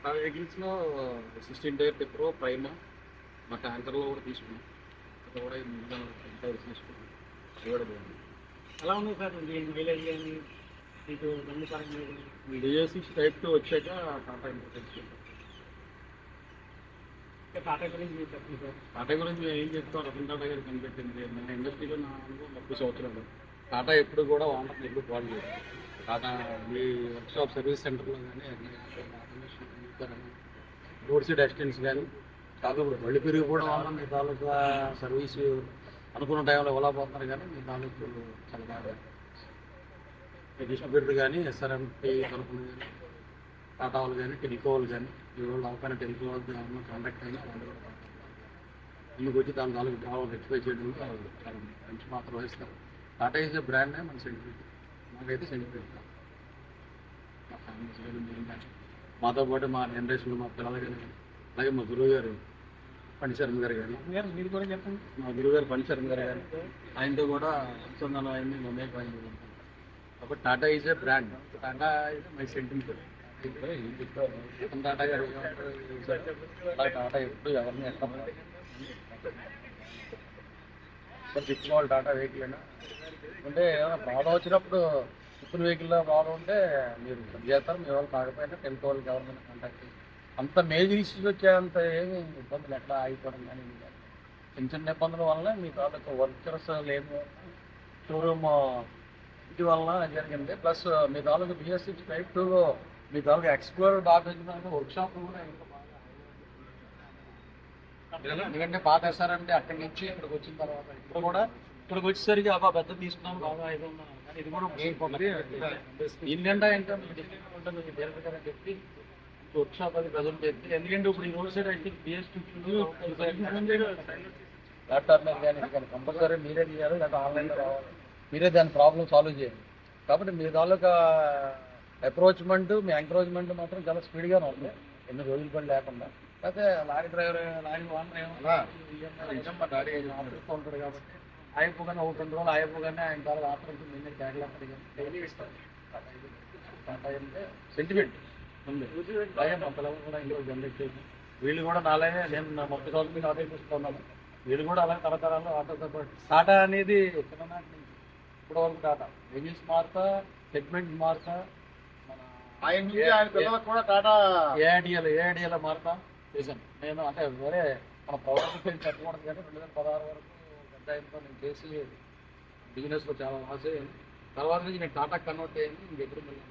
Tata వెహికల్స్లో 16 tyre tipper prime మా ట్యాంకర్లో కూడా తీసుకున్నాం. అది కూడా తీసుకున్నాం. అది కూడా బాగుంది. ఎలా ఉంది సార్ దీని మైలేజ్ కానీ మీకు బండి పరంగా డిఎస్ టైప్ 2 వచ్చాక టాటా ఇంకా తెలుసుకుంటాం. టాటా గురించి మీరు చెప్పండి సార్. టాటా గురించి మేము ఏం చెప్తాం, రతన్ టాటా గారు కనిపెట్టింది. మన ఇండస్ట్రీలో నా అనుభవం 30 సంవత్సరాలు. టాటా ఎప్పుడు కూడా ఓనర్ ఎప్పుడు కాల్ చేయదు. టాటా మీ వర్క్షాప్ సర్వీస్ సెంటర్లో కానీ డోర్స్ డస్టిన్స్ కానీ కాదు బళ్ళు పెరిగిపోవడం వల్ల మీ తాలూకా సర్వీసు అనుకున్న టైంలో ఇవ్వలేకపోతున్నారు. కానీ మీ తాలూకు చాలా బాగా డిస్ట్రిబ్యూటర్ కానీ ఎస్ఆర్ఎంపీ తరఫున కానీ టాటా వాళ్ళు కానీ టెలికో వాళ్ళు కానీ ఈ వాళ్ళు అవకాశం టెలికో వాళ్ళు కాంటాక్ట్ అయినా వాళ్ళు ముందుకు వచ్చి దాని తాలూకు భావం రెక్టిఫై చేయడంలో చాలా మంచి పాత్ర వహిస్తారు. టాటా ఈజ్ బ్రాండ్ మన సెంటిమెంట్, మాకైతే సెంటిమెంట్. మా ఫ్యామిలీస్ కానీ మేము కానీ మాతో పాటు మా జనరేషన్ మా పిల్లలు కానీ అలాగే మా గురువు గారు పండిశర్మ గారు కానీ మీరు కూడా చెప్పండి. మా గురువు గారు పండిశర్మ గారు కానీ ఆయనతో కూడా అనుసంధానం అయింది. మమ్మేకి అయింది. కాబట్టి Tata is a brand, Tata is my sentiment. Tata గారు టాటా ఎప్పుడు ఎవరిని ఎక్కడ చెప్పుకోవాలి. టాటా వెహికల్ అయినా అంటే ఏమైనా ప్రాబ్లం వచ్చినప్పుడు ఇప్పుడు వెహికల్లో ప్రాబ్లం ఉంటే మీరు చేస్తారు. మీ వాళ్ళు కాకపోయినా టెలికో వాళ్ళకి ఎవరికైనా కాంటాక్ట్ చేసి అంత మేజర్ ఇష్యూస్ వచ్చేంత ఏమి ఇబ్బందులు ఎక్కడ ఆగిపోవడం కానీ చిన్న చిన్న ఇబ్బందుల వల్ల మీ తాలూకు వర్కర్స్ లేని షోరూమ్ ఇంటి వలన జరిగింది. ప్లస్ మీ తాలూకు బిఎస్6 టైప్ 2 మీ తాలూకు ఎక్స్ప్లోర్ బాగా వర్క్షాప్ కూడా ఇంకా బాగా ఎందుకంటే పాత ఎస్ఆర్ఎంటే అక్కడి నుంచి ఇక్కడికి వచ్చిన తర్వాత ఇప్పుడు కూడా ఇక్కడికి వచ్చేసరికి అబ్బా పెద్ద తీసుకున్నాం బాగా ఇది ఉన్నాం. కానీ ఇది కూడా ఏంటంటే ఇంకా ఉంటుంది అని చెప్పి వర్క్షాప్ అది ప్రజెంట్ చేస్తే ఎందుకంటే ఇప్పుడు ఈ రోడ్ సైడ్ అయితే బిఎస్2 ల్యాప్టాప్ మీద కానీ కంపల్సరీ మీరే చేయాలి. లేకపోతే ఆన్లైన్లో రావాలి. మీరే దాని ప్రాబ్లం సాల్వ్ చేయాలి. కాబట్టి మీ తాలూకా అప్రోచ్మెంట్ మీ ఎంకరేజ్మెంట్ మాత్రం చాలా స్పీడ్గానే ఉంది. ఎన్ని రోజుల పని లేకుండా. అయితే lorry driver lorry owner daddy ఉంటాడు కాబట్టి అయిపోగానే ఒక 2 రోజులు అయిపోగానే ఆయన తాలూకు ఆపరేషన్ నిన్న డైలీ ఇస్తారు. టాటా అంటే సెంటిమెంట్ ఉంది. అలాగే మా పిల్లలు కూడా ఇంట్లో జనరేట్ చేసి వీళ్ళు కూడా నాలాగే నేను 30 సంవత్సరాలు ఆటో చూస్తున్నాను. వీళ్ళు కూడా అలాగే తరతరాలు ఆటోతో పాటు టాటా అనేది చిన్ననాటి నుంచి ఇప్పుడు వరకు టాటా వెహికల్స్ మారుతా సెగ్మెంట్ మారుతా మన కూడా టాటా ఏఐడిఎల్ మారుతా చేశాను నేను. అంటే వేరే మన ప్రభుత్వం చెప్పకూడదు కానీ 2016 వరకు పెద్ద ఆయనతో నేను చేసి బిజినెస్లో చాలా లాస్ అయ్యాను. తర్వాత నుంచి నేను టాటా కన్వర్ట్ అయ్యింది. ఇంకెప్పుడు మళ్ళీ